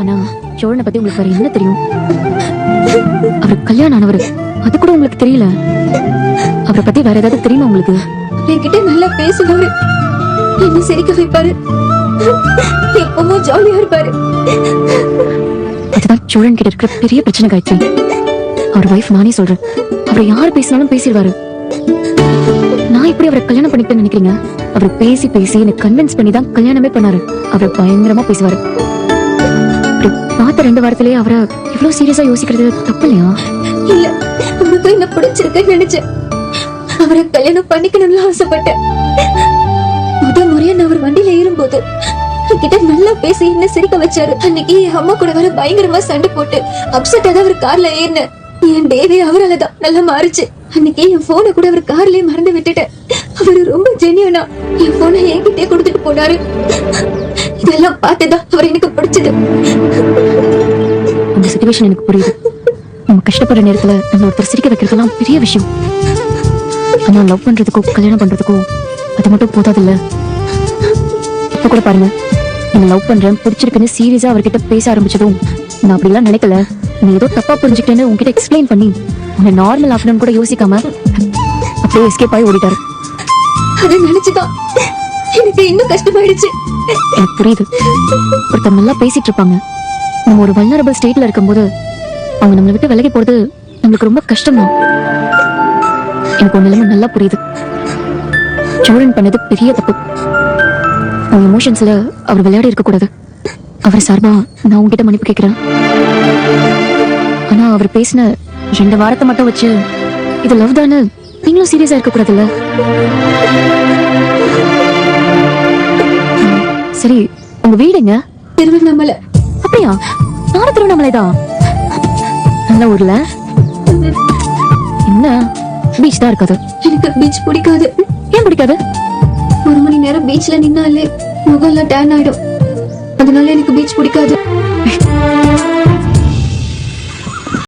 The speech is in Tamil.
ஆனா சோழனை பத்தி உங்களுக்கு வேற என்ன தெரியும்? அவர் கல்யாணம் ஆனவர், அது கூட உங்களுக்கு தெரியல. அவரை பத்தி வேற ஏதாவது தெரியுமா உங்களுக்கு? என்கிட்ட நல்லா பேசுவாரு, என்ன சிரிக்க வைப்பாரு, எப்பவும் ஜாலியா இருப்பாரு. அதுதான் சோழன் கிட்ட இருக்கிற பெரிய பிரச்சனை காயத்ரி. அவர் வைஃப் நானே சொல்றேன், அவரை யார் பேசினாலும் பேசிடுவாரு. நான் இப்படி அவரை கல்யாணம் பண்ணிட்டேன்னு நினைக்கிறீங்க? அவர் பேசி பேசி எனக்கு கன்வின்ஸ் பண்ணி தான் கல்யாணமே பண்ணாரு. அவர் பயங்கரமா பேசுவாரு. பார்த்த 2 வாரத்திலேயே அவரை இவ்வளவு சீரியஸா யோசிக்கிறது தப்பு இல்லையா? இல்ல, உனக்கு என்ன பிடிச்சிருக்குன்னு நினைச்சேன். அவரை கல்யாணம் பண்ணிக்கணும்னு ஆசைப்பட்டேன். முதல் முறையா நான் அவர் வண்டியில ஏறும்போது என்கிட்ட நல்லா பேசி என்ன சிரிக்க வச்சாரு. அன்னைக்கு என் அம்மா கூட வர பயங்கரமா சண்டை போட்டு அப்செட்டா தான் அவர் கார்ல ஏறினேன். என் டேவே அவராலதான் நல்லா மாறிச்சு. அன்னைக்கு என் போனை கூட அவர் கார்லயே மறந்து விட்டுட்டேன். அவரு ரொம்ப ஜெனியூனா என் போனை என்கிட்டே கொடுத்துட்டு போனாரு. இதெல்லாம் பார்த்துதான் அவர் எனக்கு பிடிச்சது. அந்த சிச்சுவேஷன் எனக்கு புரியுது. நம்ம கஷ்டப்படுற நேரத்துல நம்ம ஒருத்தர் சிரிக்க வைக்கிறதுலாம் பெரிய விஷயம். ஆனா லவ் பண்றதுக்கோ கல்யாணம் பண்றதுக்கோ அது மட்டும் போதாது இல்ல. இப்ப கூட பாருங்க, நீங்க லவ் பண்றேன் பிடிச்சிருக்குன்னு சீரியஸா அவர்கிட்ட பேச ஆரம்பிச்சதும் நான் அப்படிலாம் நினைக்கல, நீ ஏதோ தப்பா புரிஞ்சுக்கிட்டேன்னு உங்ககிட்ட எக்ஸ்பிளைன் பண்ணி உன்னை நார்மல் ஆஃப்டர்நூன் கூட யோசிக்காம அப்படியே எஸ்கேப் ஆகி ஓடிட்டாரு. அதை நினைச்சுதான் எனக்கு இன்னும் கஷ்டமாயிடுச்சு. எனக்கு புரியுது. ஒருத்தர் நல்லா பேசிட்டு இருப்பாங்க, நம்ம ஒரு வல்னரபிள் ஸ்டேட்ல இருக்கும்போது அவங்க நம்மளை விட்டு விலகி போறது நம்மளுக்கு ரொம்ப கஷ்டம் தான். எனக்கு ஒரு நிலைமை நல்லா புரியுது. சோழன் பண்ணது பெரிய தப்பு. அவங்க எமோஷன்ஸ்ல அவர் விளையாடி இருக்க கூடாது. அவர் சார்பா நான் உங்ககிட்ட மன்னிப்பு கேட்கிறேன். ஆனா அவர் பேசின 2 வாரத்தை மட்டும் வச்சு இது லவ் தானே நீங்களும் சீரியஸா இருக்க கூடாதுல்ல? சரி, உங்க வீடுங்க? திருவண்ணாமலை. அப்படியா? நானும் திருவண்ணாமலை தான். நல்ல ஊர்ல. என்ன பீச் தான் இருக்காது? எனக்கு பீச் பிடிக்காது. ஏன் பிடிக்காது? 1 மணி நேரம் பீச்ல நின்னாலே முகம்லாம் டேன் ஆயிடும். அதனால எனக்கு பீச் பிடிக்காது.